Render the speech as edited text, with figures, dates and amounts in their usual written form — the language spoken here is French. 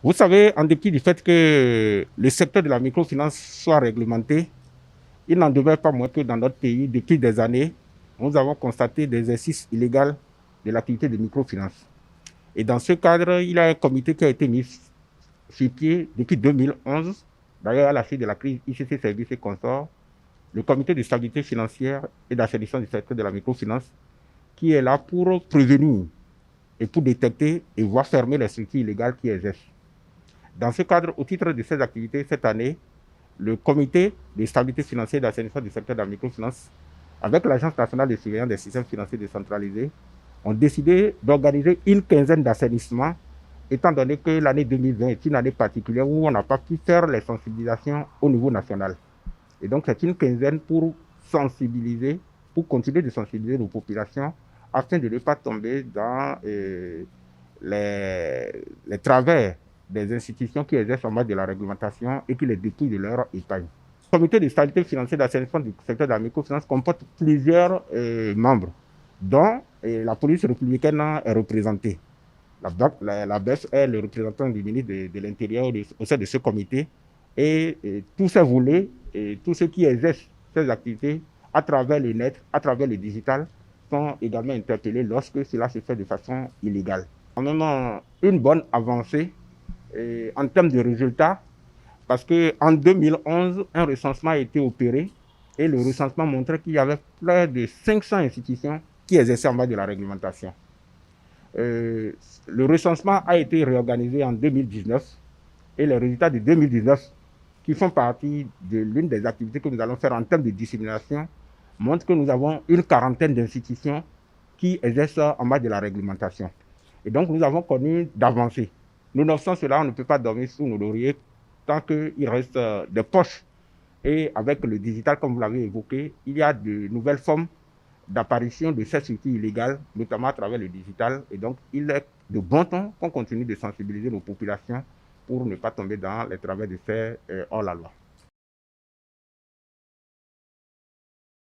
Vous savez, en dépit du fait que le secteur de la microfinance soit réglementé, il n'en demeure pas moins que dans notre pays, depuis des années, nous avons constaté des exercices illégaux de l'activité de microfinance. Et dans ce cadre, il y a un comité qui a été mis sur pied depuis 2011, d'ailleurs à la suite de la crise ICC Services et Consorts, le comité de stabilité financière et d'assainissement du secteur de la microfinance, qui est là pour prévenir et pour détecter et voir fermer les structures illégales qui exercent. Dans ce cadre, au titre de ces activités, cette année, le comité de stabilité financière et d'assainissement du secteur de la microfinance, avec l'Agence nationale de surveillance des systèmes financiers décentralisés, ont décidé d'organiser une quinzaine d'assainissement, étant donné que l'année 2020 est une année particulière où on n'a pas pu faire les sensibilisations au niveau national. Et donc, c'est une quinzaine pour sensibiliser, pour continuer de sensibiliser nos populations, afin de ne pas tomber dans les travers des institutions qui exercent en matière de la réglementation et qui les dépouillent de leur épargne. Le comité de stabilité financière d'assainissement du secteur de la microfinance comporte plusieurs membres, dont la police républicaine est représentée. La BEF est le représentant du ministre de l'Intérieur au sein de ce comité et tous ces volets et tous ceux qui exercent ces activités à travers le net, à travers le digital, sont également interpellés lorsque cela se fait de façon illégale. On a une bonne avancée en termes de résultats, parce qu'en 2011, un recensement a été opéré et le recensement montrait qu'il y avait plus de 500 institutions qui exerçaient en bas de la réglementation. Le recensement a été réorganisé en 2019 et les résultats de 2019, qui font partie de l'une des activités que nous allons faire en termes de dissémination, montrent que nous avons une quarantaine d'institutions qui exercent en bas de la réglementation. Et donc, nous avons connu d'avancées. Nonobstant cela, on ne peut pas dormir sous nos lauriers tant qu'il reste des poches. Et avec le digital, comme vous l'avez évoqué, il y a de nouvelles formes d'apparition de ces structures illégales, notamment à travers le digital. Et donc, il est de bon ton qu'on continue de sensibiliser nos populations pour ne pas tomber dans les travers de faire hors la loi.